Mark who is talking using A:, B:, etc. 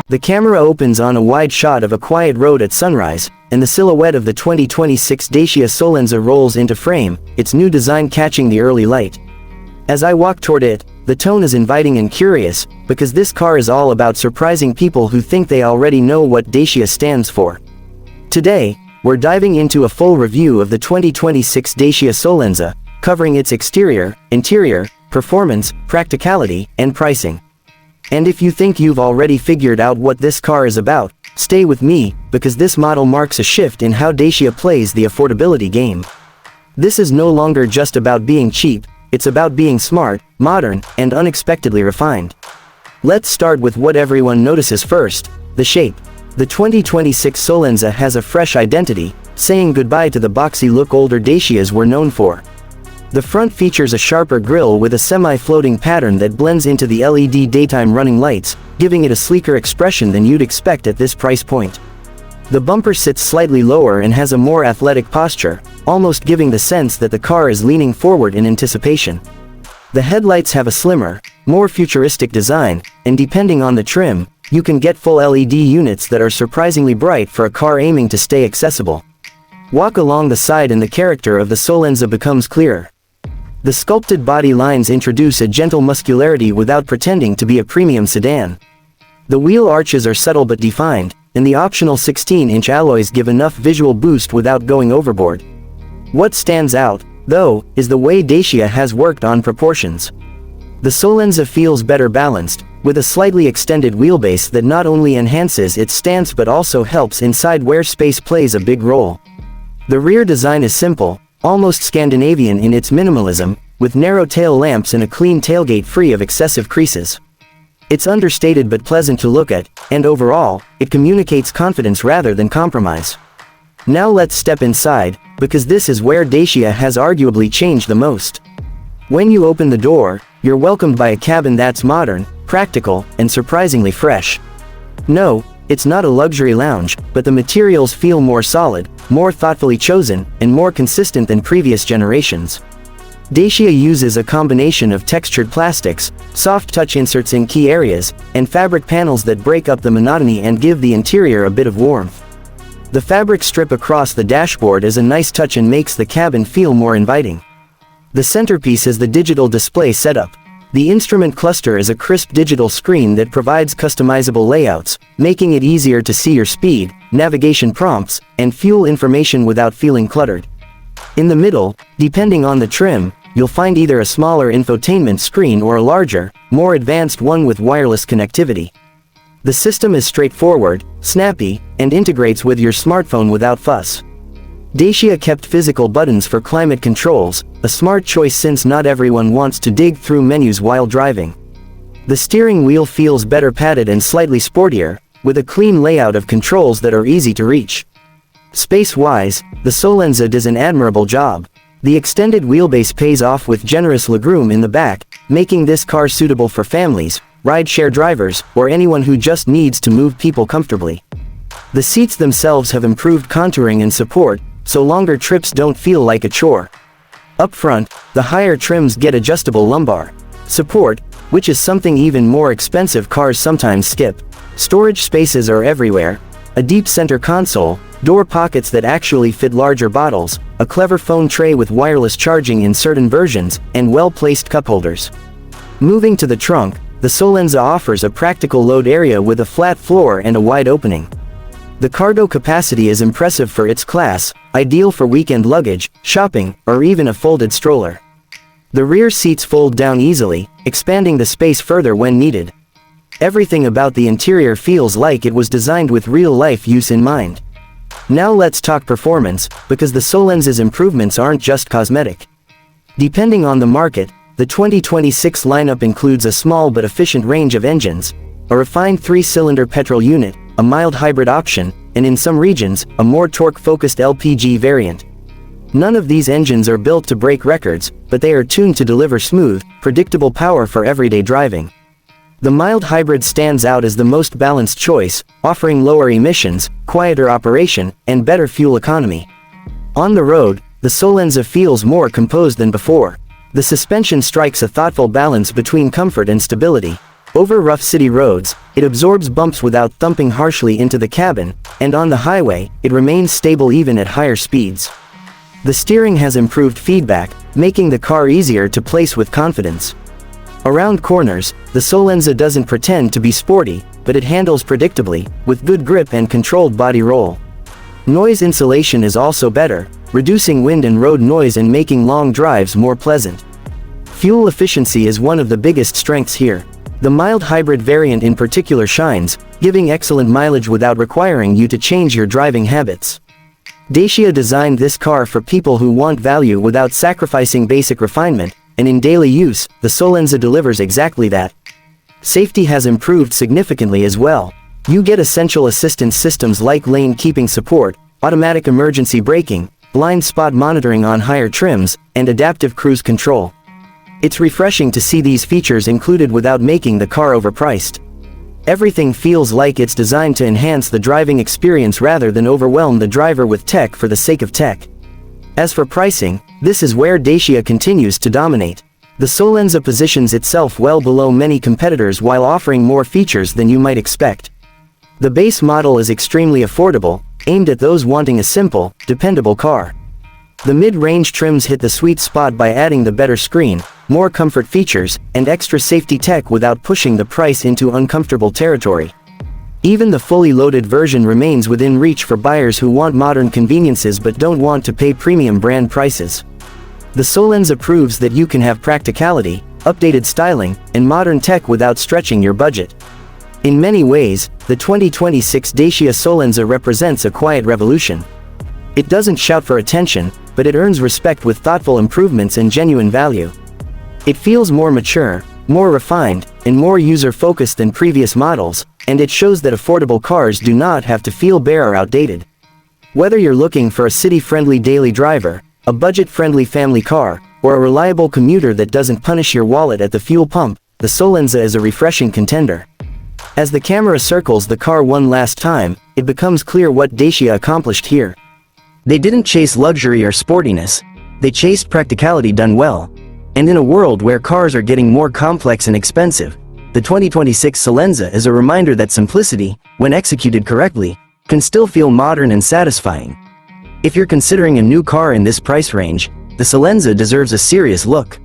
A: The camera opens on a wide shot of a quiet road at sunrise, and the silhouette of the 2026 Dacia Solenza rolls into frame, its new design catching the early light. As I walk toward it, the tone is inviting and curious, because this car is all about surprising people who think they already know what Dacia stands for. Today, we're diving into a full review of the 2026 Dacia Solenza, covering its exterior, interior, performance, practicality, and pricing. And if you think you've already figured out what this car is about, stay with me, because this model marks a shift in how Dacia plays the affordability game. This is no longer just about being cheap, it's about being smart, modern, and unexpectedly refined. Let's start with what everyone notices first, the shape. The 2026 Solenza has a fresh identity, saying goodbye to the boxy look older Dacias were known for. The front features a sharper grille with a semi-floating pattern that blends into the LED daytime running lights, giving it a sleeker expression than you'd expect at this price point. The bumper sits slightly lower and has a more athletic posture, almost giving the sense that the car is leaning forward in anticipation. The headlights have a slimmer, more futuristic design, and depending on the trim, you can get full LED units that are surprisingly bright for a car aiming to stay accessible. Walk along the side and the character of the Solenza becomes clearer. The sculpted body lines introduce a gentle muscularity without pretending to be a premium sedan. The wheel arches are subtle but defined, and the optional 16-inch alloys give enough visual boost without going overboard. What stands out, though, is the way Dacia has worked on proportions. The Solenza feels better balanced, with a slightly extended wheelbase that not only enhances its stance but also helps inside where space plays a big role. The rear design is simple, almost Scandinavian in its minimalism, with narrow tail lamps and a clean tailgate free of excessive creases. It's understated but pleasant to look at, and overall, it communicates confidence rather than compromise. Now let's step inside, because this is where Dacia has arguably changed the most. When you open the door, you're welcomed by a cabin that's modern, practical, and surprisingly fresh. No, it's not a luxury lounge, but the materials feel more solid, more thoughtfully chosen, and more consistent than previous generations. Dacia uses a combination of textured plastics, soft touch inserts in key areas, and fabric panels that break up the monotony and give the interior a bit of warmth. The fabric strip across the dashboard is a nice touch and makes the cabin feel more inviting. The centerpiece is the digital display setup. The instrument cluster is a crisp digital screen that provides customizable layouts, making it easier to see your speed, navigation prompts, and fuel information without feeling cluttered. In the middle, depending on the trim, you'll find either a smaller infotainment screen or a larger, more advanced one with wireless connectivity. The system is straightforward, snappy, and integrates with your smartphone without fuss. Dacia kept physical buttons for climate controls, a smart choice since not everyone wants to dig through menus while driving. The steering wheel feels better padded and slightly sportier, with a clean layout of controls that are easy to reach. Space-wise, the Solenza does an admirable job. The extended wheelbase pays off with generous legroom in the back, making this car suitable for families, ride-share drivers, or anyone who just needs to move people comfortably. The seats themselves have improved contouring and support, so longer trips don't feel like a chore. Up front, the higher trims get adjustable lumbar support, which is something even more expensive cars sometimes skip. Storage spaces are everywhere, a deep center console, door pockets that actually fit larger bottles, a clever phone tray with wireless charging in certain versions, and well-placed cup holders. Moving to the trunk, the Solenza offers a practical load area with a flat floor and a wide opening. The cargo capacity is impressive for its class, ideal for weekend luggage, shopping, or even a folded stroller. The rear seats fold down easily, expanding the space further when needed. Everything about the interior feels like it was designed with real-life use in mind. Now let's talk performance, because the Solenza's improvements aren't just cosmetic. Depending on the market, the 2026 lineup includes a small but efficient range of engines, a refined 3-cylinder petrol unit, a mild hybrid option, and in some regions, a more torque-focused LPG variant. None of these engines are built to break records, but they are tuned to deliver smooth, predictable power for everyday driving. The mild hybrid stands out as the most balanced choice, offering lower emissions, quieter operation, and better fuel economy. On the road, the Solenza feels more composed than before. The suspension strikes a thoughtful balance between comfort and stability. Over rough city roads, It absorbs bumps without thumping harshly into the cabin, and on the highway, it remains stable even at higher speeds. The steering has improved feedback, making the car easier to place with confidence. Around corners, the Solenza doesn't pretend to be sporty, but it handles predictably, with good grip and controlled body roll. Noise insulation is also better, reducing wind and road noise and making long drives more pleasant. Fuel efficiency is one of the biggest strengths here. The mild hybrid variant in particular shines, giving excellent mileage without requiring you to change your driving habits. Dacia designed this car for people who want value without sacrificing basic refinement, and in daily use, the Solenza delivers exactly that. Safety has improved significantly as well. You get essential assistance systems like lane keeping support, automatic emergency braking, blind spot monitoring on higher trims, and adaptive cruise control. It's refreshing to see these features included without making the car overpriced. Everything feels like it's designed to enhance the driving experience rather than overwhelm the driver with tech for the sake of tech. As for pricing, this is where Dacia continues to dominate. The Solenza positions itself well below many competitors while offering more features than you might expect. The base model is extremely affordable, aimed at those wanting a simple, dependable car. The mid-range trims hit the sweet spot by adding the better screen, more comfort features, and extra safety tech without pushing the price into uncomfortable territory. Even the fully loaded version remains within reach for buyers who want modern conveniences but don't want to pay premium brand prices. The Solenza proves that you can have practicality, updated styling, and modern tech without stretching your budget. In many ways, the 2026 Dacia Solenza represents a quiet revolution. It doesn't shout for attention, but it earns respect with thoughtful improvements and genuine value. It feels more mature, more refined, and more user-focused than previous models, and it shows that affordable cars do not have to feel bare or outdated. Whether you're looking for a city-friendly daily driver, a budget-friendly family car, or a reliable commuter that doesn't punish your wallet at the fuel pump, the Solenza is a refreshing contender. As the camera circles the car one last time, it becomes clear what Dacia accomplished here. They didn't chase luxury or sportiness. They chased practicality done well. And in a world where cars are getting more complex and expensive, the 2026 Solenza is a reminder that simplicity, when executed correctly, can still feel modern and satisfying. If you're considering a new car in this price range, the Solenza deserves a serious look.